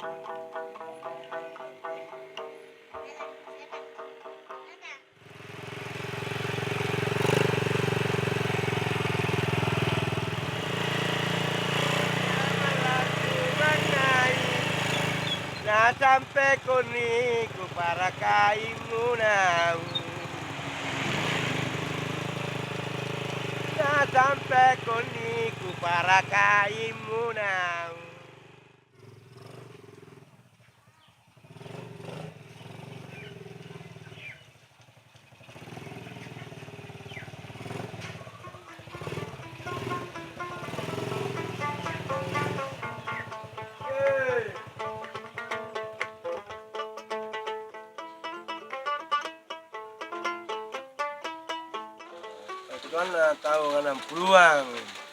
Nah sampai kuniku para kaimu nau. Nah sampai kuniku para kaimu nau. Tuan tahu kan puluhan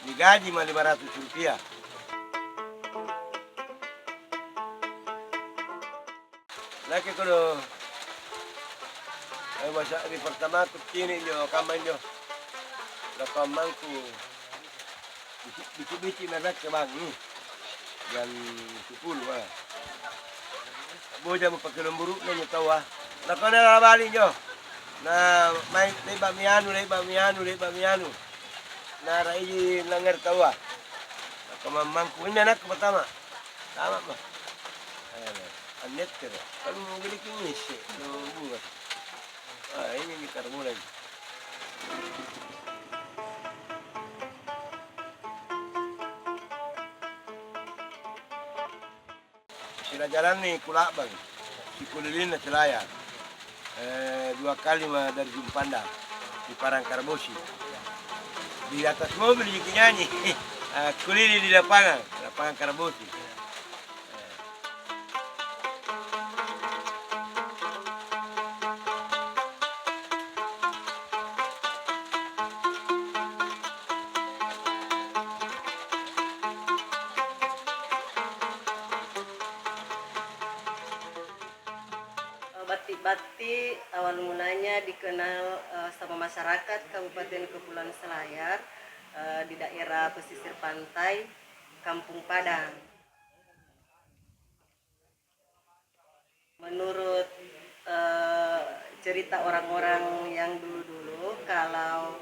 digaji mah 500 rupiah. Lagi kalau masa di pertama tu kini jo kaman jo, lakamangku bici-bici nak ke bang ni, dan 10 lah. Boja mau pakai lemburu nanya tahu ah. Nak kena balik jo. Nah, main leba mianu. Nah, rai langar tawa. Kamamangku ini anak pertama. Sama mah. Anet kira. Kalau mau gini kini sih, bunga. Ini kita mulai. Sila jalan nih kulak bang. Si kulilin na celaya. 2 kali mah dari Jumpanda di Parangkarbosi. Di atas mobil juga nyanyi. Kulili di lapangan Karbosi. Batik-batik awal mulanya dikenal sama masyarakat Kabupaten Kepulauan Selayar di daerah pesisir pantai Kampung Padang. Menurut cerita orang-orang yang dulu-dulu, kalau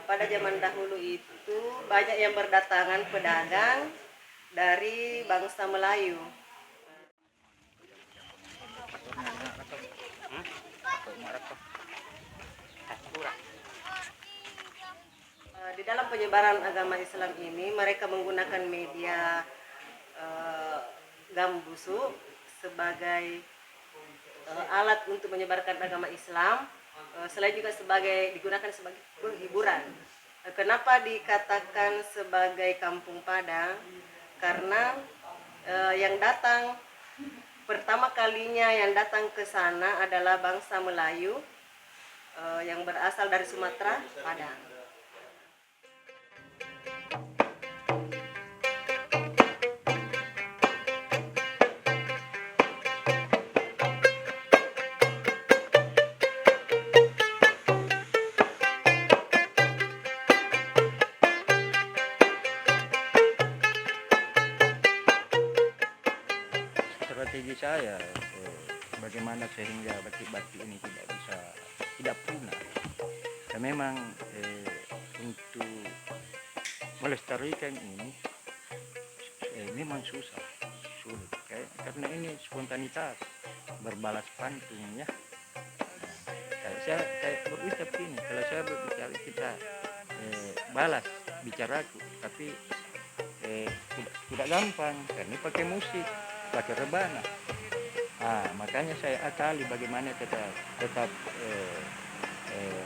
pada zaman dahulu itu banyak yang berdatangan pedagang dari bangsa Melayu. Di dalam penyebaran agama Islam ini mereka menggunakan media gambusu sebagai alat untuk menyebarkan agama Islam, selain juga digunakan sebagai penghiburan. Kenapa dikatakan sebagai Kampung Padang? Karena yang datang pertama kalinya yang datang ke sana adalah bangsa Melayu yang berasal dari Sumatera, Padang. Strategi saya bagaimana sehingga batik-batik ini tidak punah. Dan memang untuk melestarikan ini memang sulit karena ini spontanitas, berbalas pantun ya. Saya berucap ini, kalau saya berbicara kita balas bicaraku, tapi tidak gampang karena pakai musik, pakai rebana. Makanya saya akali bagaimana tetap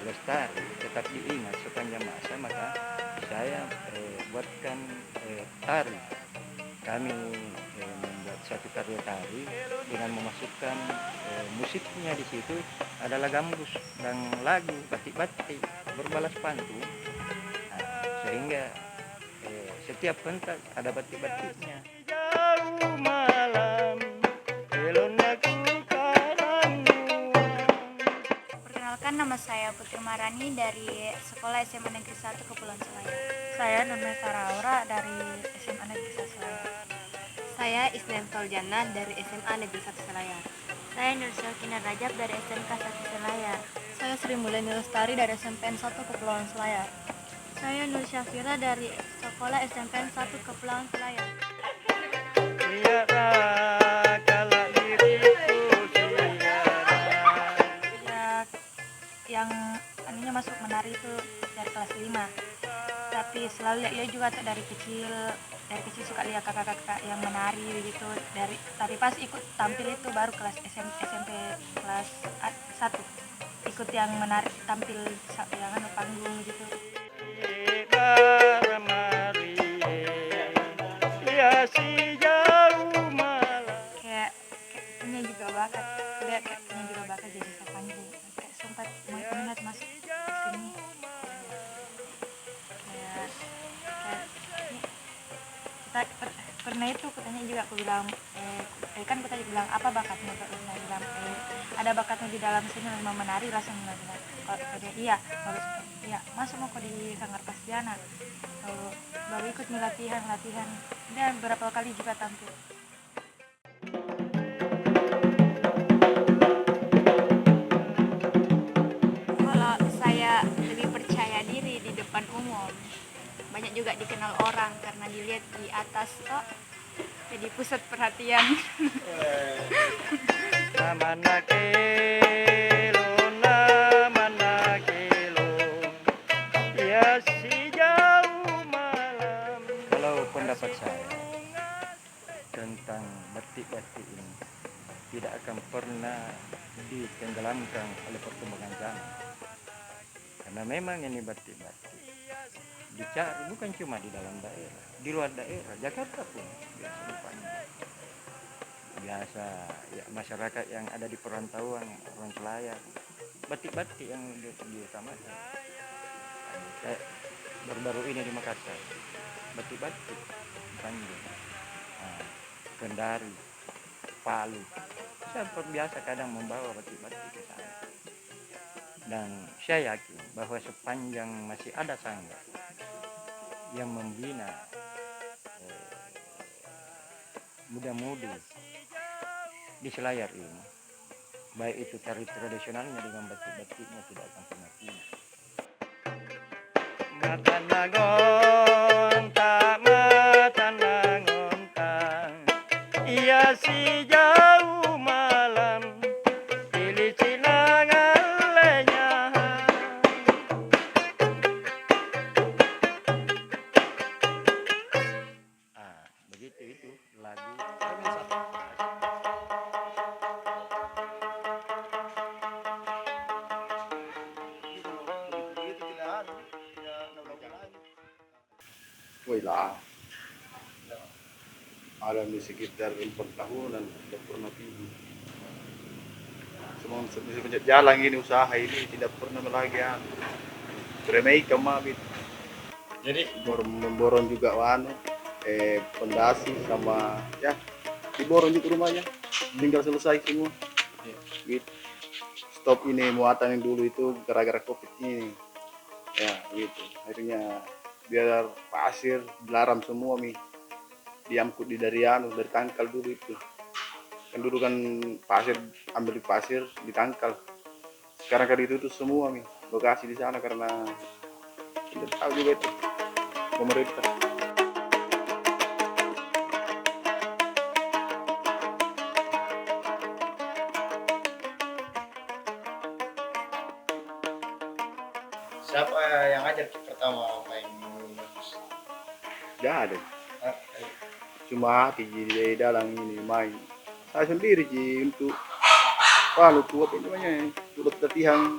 lestari, tetap diingat sepanjang masa. Maka saya buatkan tari. Kami membuat satu karya tari dengan memasukkan musiknya di situ adalah gambus dan lagu batik-batik berbalas pantun, sehingga setiap pentas ada batik-batiknya. Jauh malam, perkenalkan, nama saya Putri Marani dari Sekolah SMA Negeri 1 Kepulauan Selayar. Saya Nurmesa Raura dari SMA Negeri 1 Selayar. Saya Isnan Soljana dari SMA Negeri 1 Selayar. Saya Nur Syakina Rajab dari SMK 1 Selayar. Saya Sri Mulyani Lestari dari SMPN 1 Kepulauan Selayar. Saya Nur Syafira dari Sekolah SMPN 1 Kepulauan Selayar. Lihatlah kalau diriku tiada. Ya, yang anunya masuk menari itu dari kelas 5. Tapi selalu lihat dia juga tuh dari kecil suka lihat kakak-kakak yang menari begitu. Tapi pas ikut tampil itu baru kelas SMP kelas 1 ikut yang menari tampil yang panggung gitu. Kayak punya juga bakat, lihat kayak punya juga bakat jadi panggung. Kayak sempat minat masuk ke sini. Kayak pernah itu kutanya juga, aku bilang kan kutanya bilang apa bakatmu, saya bilang ada bakatmu di dalam sini memang menari, langsung bilang dia iya, iya masuk mau kok di Sanggar Pasdiana, baru ikut nih latihan dan beberapa kali juga tampil. Kalau saya lebih percaya diri di depan umum, banyak juga dikenal orang karena dilihat di atas kok jadi pusat perhatian. Kalau pendapat saya tentang batik-batik ini tidak akan pernah ditenggelamkan oleh perkembangan zaman, karena memang ini batik-batik dicari bukan cuma di dalam daerah, di luar daerah, Jakarta pun biasa dipanggil. Biasa ya, masyarakat yang ada di perantauan, orang Selayar, batik-batik yang diutamakan. Kayak baru-baru ini di Makassar, batik-batik dipanggil. Kendari, Palu, saya biasa kadang membawa batik-batik ke sana. Dan saya yakin bahwa sepanjang masih ada sanggar yang membina muda-mudi di Selayar ini, baik itu tari tradisionalnya dengan batik-batiknya, tidak akan pernah punah. Mata nagon tak mata nagon tak, ia si jauh malam pilih cilangan lenyap. Begitu itu lagu. Woi lah, ada di sekitar 4 tahunan tidak pernah pergi. Semua semenjak jalan ini usaha ini tidak pernah lagi bermain kemabit. Jadi Memborong juga pondasi sama ya diborong juga rumahnya, tinggal selesai semua. Gitu. Stop ini muatan yang dulu itu gara-gara COVID ini. Ya gitu. Akhirnya biar pasir dilarang semua diangkut dari tangkal dulu itu. Kan dulu kan pasir ambil di pasir di tangkal. Sekarang kan ditutup semua lokasi di sana karena tidak tahu juga itu pemerintah. siapa yang ajar pertama main musik? Tidak ada. Cuma di dalam ini main. Saya sendiri untuk apa namanya untuk latihan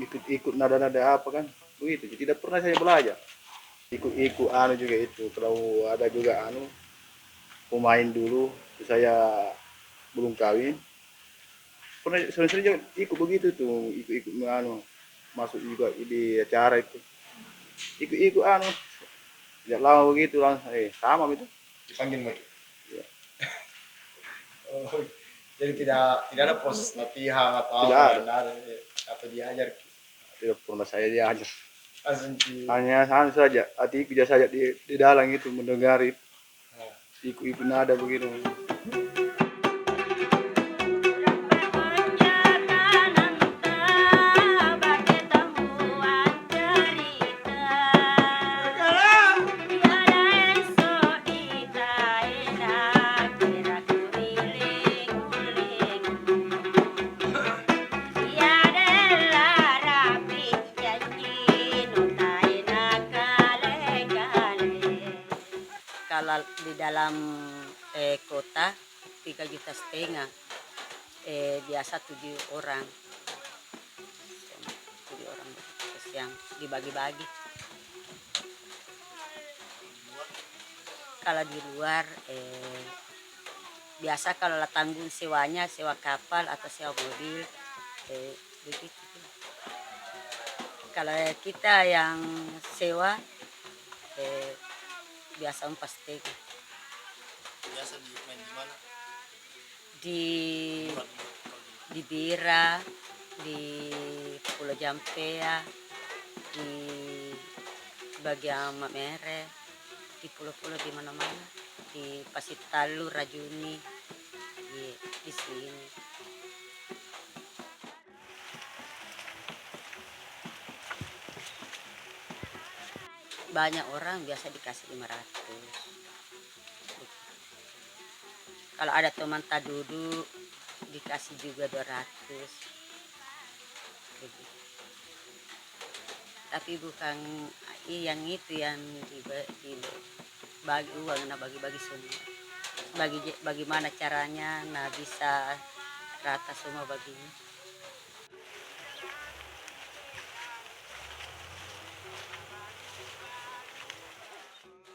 ikut nada-nada apa kan begitu. Tidak pernah saya belajar. Ikut juga itu. Kalau ada juga pemain dulu saya belum kawin. Pernah sering-sering juga ikut begitu tuh, ikut masuk juga di acara itu. Ikut tidak lama begitu langsung sama itu. Dipanggil lagi. Ya. Oh, jadi tidak ada proses latihan atau Tidak apa atau diajar. Tidak pernah saya diajar. Langsung Hanya saja hatiku saja di dalam itu mendengar itu. ikut-ikut nada begitu. Kalau di dalam kota 3,5 juta, biasa 7 orang, 7 orang terus yang dibagi-bagi. Kalau di luar biasa kalau tanggung sewanya, sewa kapal atau sewa mobil, begitu. Kalau kita yang sewa biasa 4,5. Biasa di main di mana? Di Bira, di Pulau Jampea, di bagian Mamere, di pulau-pulau di mana-mana, di Pasitalu, Rajuni, di sini. Banyak orang biasa dikasih 500. Kalau ada teman tak duduk dikasih juga 200. Tapi bukan yang itu yang dibagi uang, nah bagi-bagi semua. Bagaimana caranya, nah bisa rata semua baginya.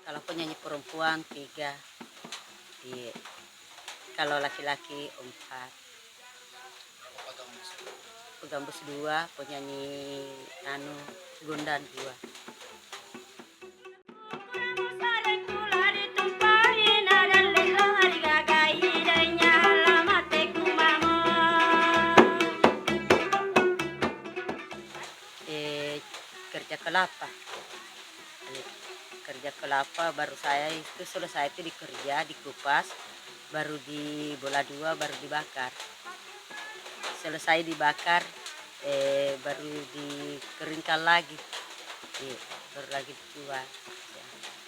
Kalau penyanyi perempuan 3, kalau laki-laki 4. Pegambus 2, penyanyi Gondan 2. Kerja kelapa. Kerja kelapa baru saya itu selesai itu dikerja, dikupas, baru di bola 2 baru dibakar. Selesai dibakar baru dikeringkan lagi, baru lagi dijual.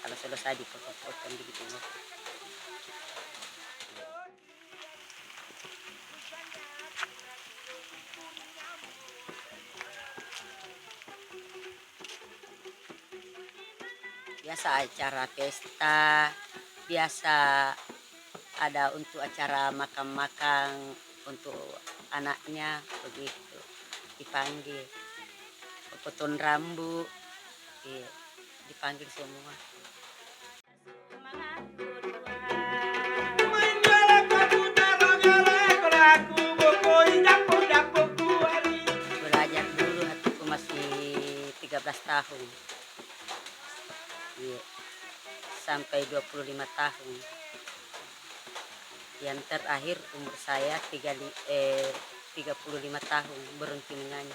Kalau selesai dipotong-potong begitu. Biasa acara pesta, biasa ada untuk acara makan-makan untuk anaknya begitu, dipanggil. Potong rambut, dipanggil semua. Belajar dulu hatiku masih 13 tahun. Sampai 25 tahun. Yang terakhir umur saya 35 tahun berhenti menyanyi.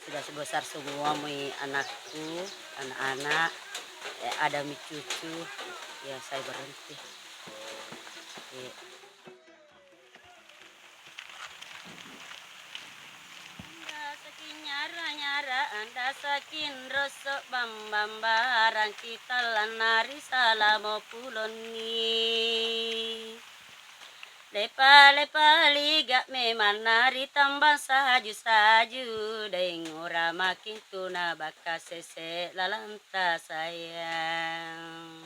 Sudah sebesar semua anakku, anak-anak, ada cucu, ya saya berhenti. Nyara anda sakin rosok bambam barang kita lanari salamo puloni. Lepa liga memang nari tambang saju-saju deng ora makin tuna baka sese lalanta sayang.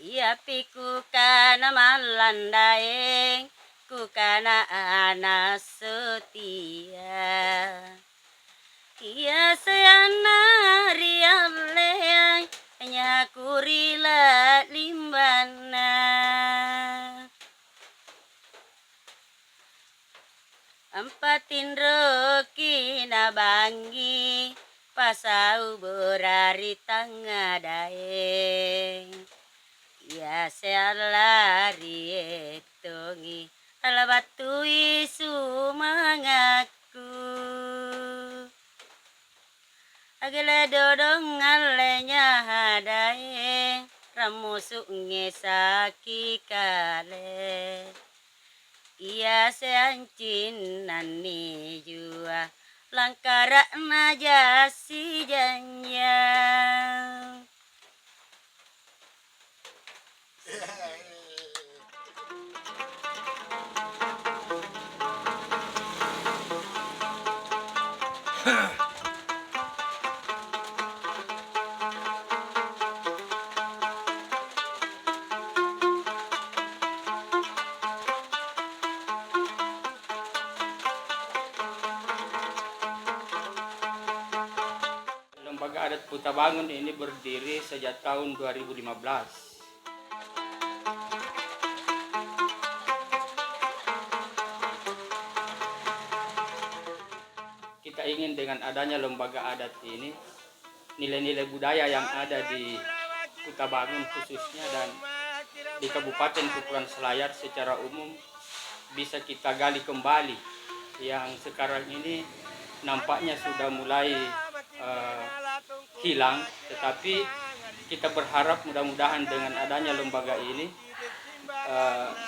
Ia piku kana malandaeng ku kana anak setia. Ia sayana rialeng nyakurila limbana. Ampatin roki na bangi pasau berari tangga daeng. Ya sealari etongi alabatui sumangaku. Agile dodong alenya hadaeng ramusuk ngesaki kale. Ia seancin nani jua langkara najasi janyang. Lembaga Adat Putabangun ini berdiri sejak tahun 2015. Kita ingin dengan adanya lembaga adat ini, nilai-nilai budaya yang ada di Putabangun khususnya dan di Kabupaten Kepulauan Selayar secara umum bisa kita gali kembali. Yang sekarang ini nampaknya sudah mulai hilang, tetapi kita berharap mudah-mudahan dengan adanya lembaga ini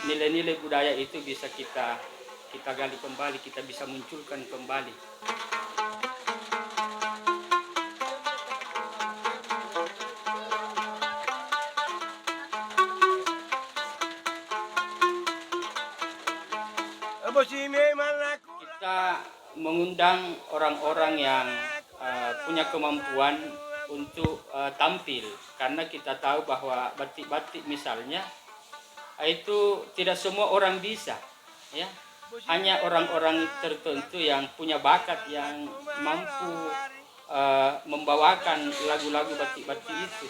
nilai-nilai budaya itu bisa kita gali kembali, kita bisa munculkan kembali. Kita mengundang orang-orang yang punya kemampuan untuk tampil, karena kita tahu bahwa batik-batik misalnya itu tidak semua orang bisa, ya, hanya orang-orang tertentu yang punya bakat yang mampu membawakan lagu-lagu batik-batik itu.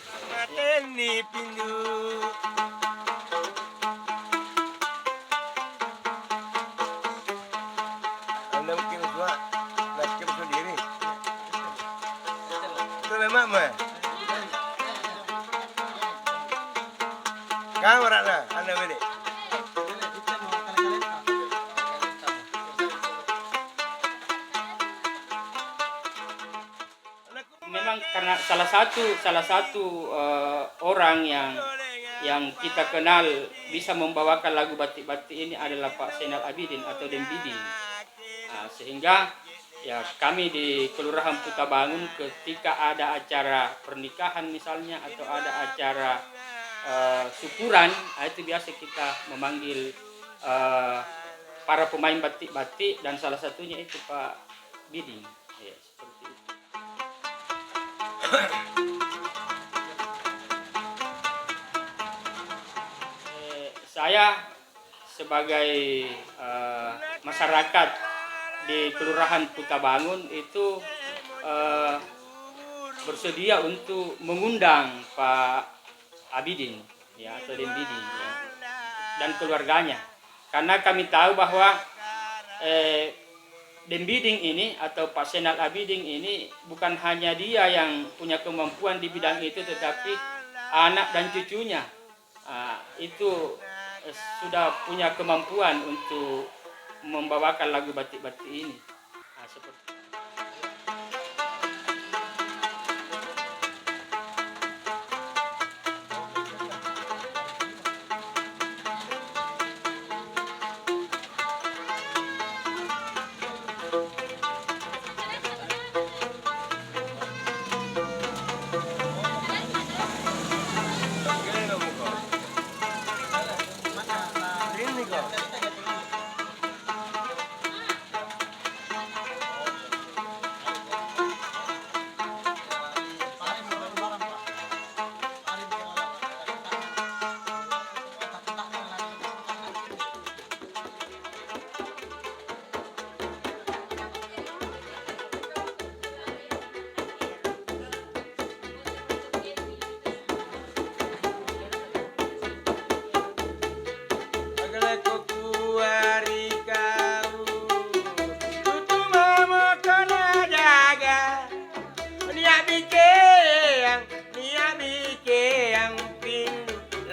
Anda mungkin semua nasib sendiri. Itu memang mah. Kau rana, anda beli. Memang karena salah satu orang yang kita kenal bisa membawakan lagu batik-batik ini adalah Pak Zainal Abidin atau Dembiding. Nah, sehingga ya kami di Kelurahan Putabangun ketika ada acara pernikahan misalnya atau ada acara syukuran, itu biasa kita memanggil para pemain batik-batik dan salah satunya itu Pak Biding. Ya, seperti itu. Saya sebagai masyarakat di Kelurahan Putabangun itu bersedia untuk mengundang Pak Abidin, ya, atau Dembiding, ya, dan keluarganya, karena kami tahu bahwa Dembiding ini atau Pak Zainal Abidin ini bukan hanya dia yang punya kemampuan di bidang itu, tetapi anak dan cucunya itu sudah punya kemampuan untuk membawakan lagu batik-batik ini. Nah, seperti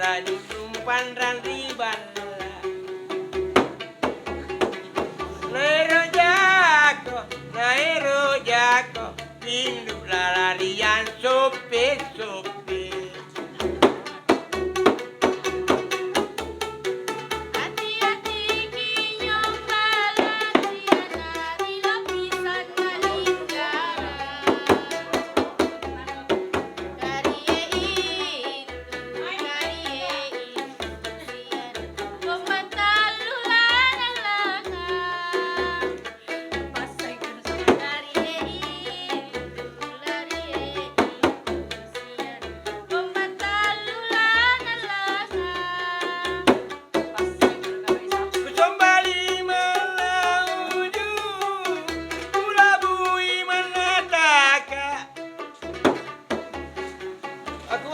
raju jumpan riban Nairo jako Pindu lalarian sope Hati-hati kinyong balan Tiada di lapisan galinggaran Kariye itu sian Pembantal lulan lana Kusombali malauju Kulabui manataka Aku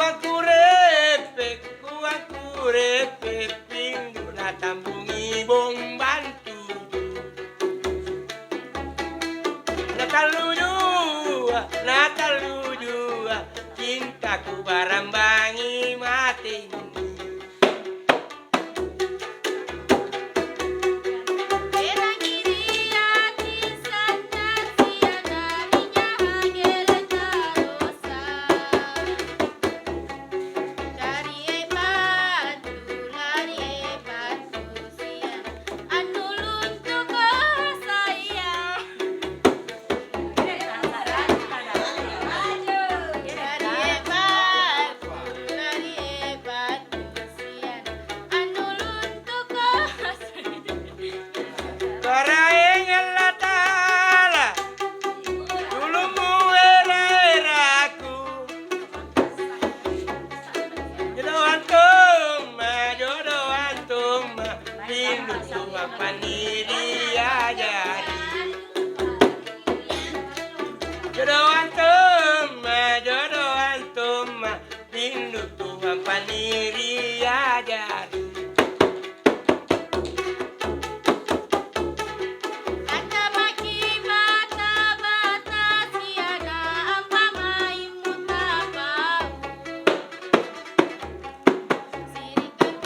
repe Pindu natambungi bong bantu Nataluju Cintaku barambangi mati Jodoh antum Pindu Tuhan paniri ajar Kata maki bata-bata tiada apa main mutabau Sirikan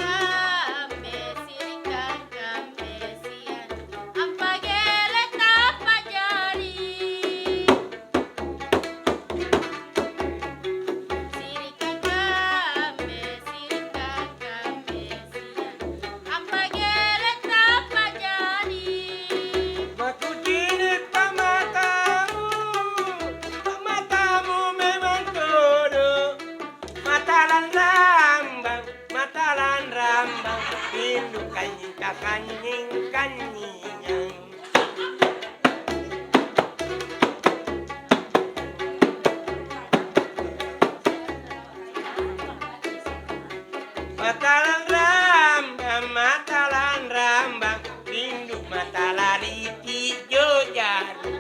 kambe sian Apa gelet apa jari Sirikan kambe sian Apa gelet apa jari Aku cilik matamu memang kodoh Matalan rambang Pindu kanying-kanying Matalan rambang Pindu matalari tijo jari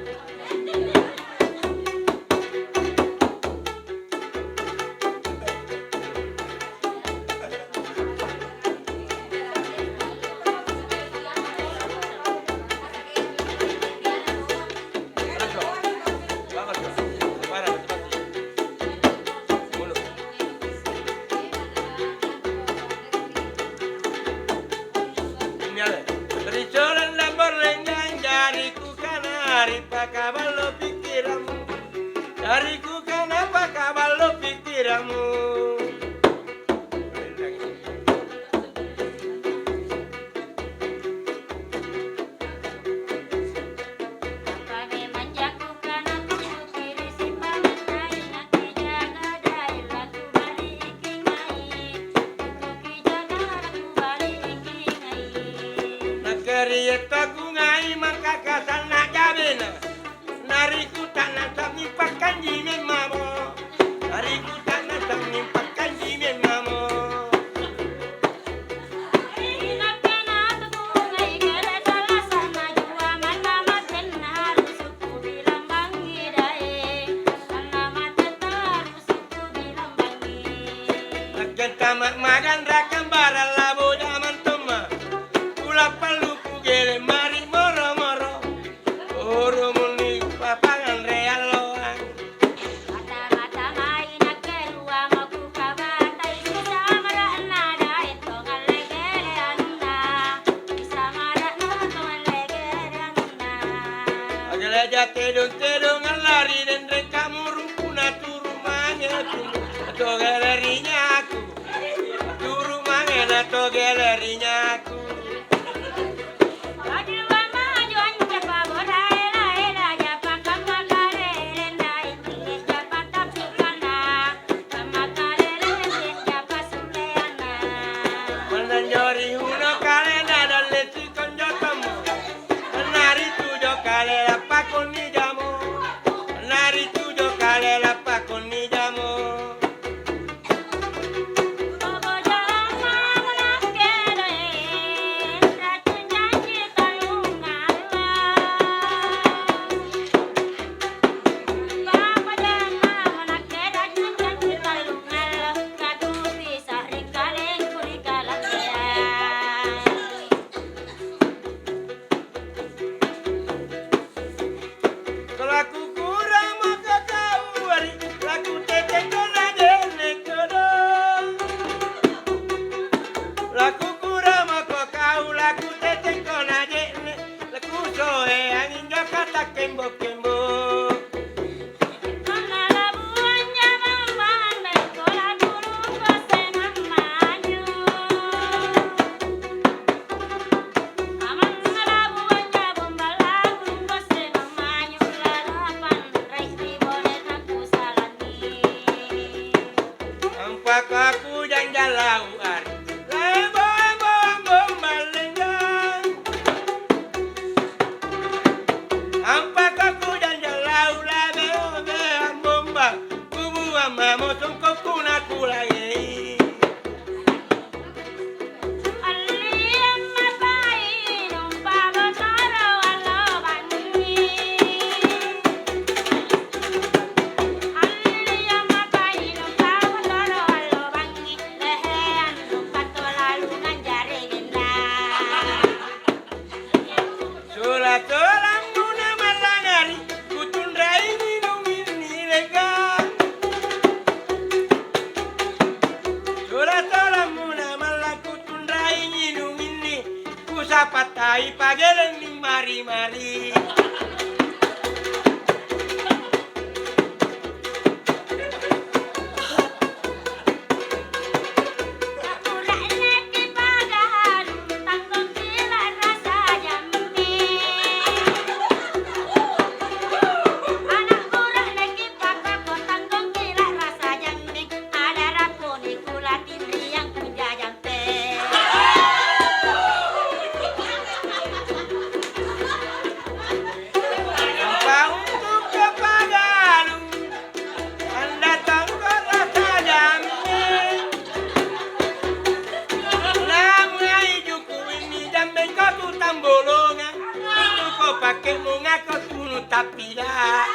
Ricolan labor lengan jariku kanari pakabalo pikiranmu Jariku kenapa kabalo pikiranmu Pane manjaku kana tuku kiri simpangan nai Naki jaga dai laku bali iki ngai Tuki jaga laku bali iki ngai Nakerietaku ngai makakasan nak jabena Nariku tak nasab nipakan jimin mamo Nariku tak nasab nipakan jimin mamo Inapena tuku ngai kere salah sana jua mata maten harus suku bilang bangi dae Karena mata harus suku bilang bangi Makan tamak makan rakam barang labo zaman tuma Pula palu kugele mari moro-moro Oro muni papangan real loang Mata-mata main akel uang aku kabatai Susah merana Ana to galerinya aku. Menanjori uno kalena dalle si konjotomu. Nari tujo kale lapa koni jamu. Nari tujo kale lapa koni jamu. Laku kurang maka kau hari laku tete kona dene kodo. Laku kurang maka kau laku tete kona dene laku soe angin Jakarta kembo kembo. Ampak aku jangan lauar. Lebo malengang. Ampak aku jangan lau lebe bomba. Kubu amamo songkok kuna kulai. Sola muna malangari kutundrai ini lega. Sola muna malang kutundrai ini kusapatai pagelen ni mari. Pakai bunga kau tunu tapi dah.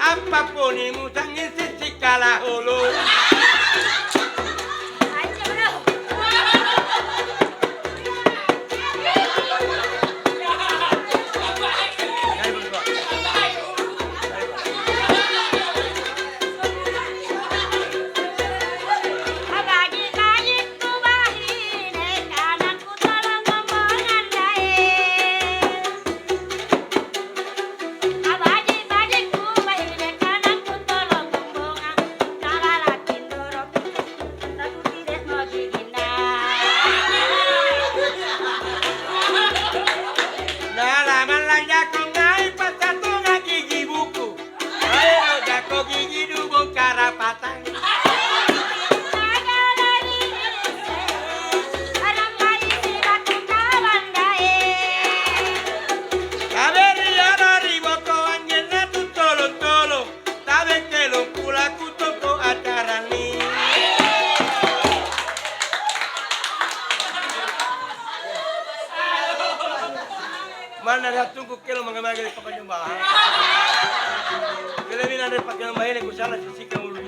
Apapun imu sangin sisi kalah hulu. Abadi badiku bahine kananku tolong bumbungan. ada tunggu kilo mengambil pakai jumlah. Kelebihan ada pakai jumlah ini ku salah sisi kamu.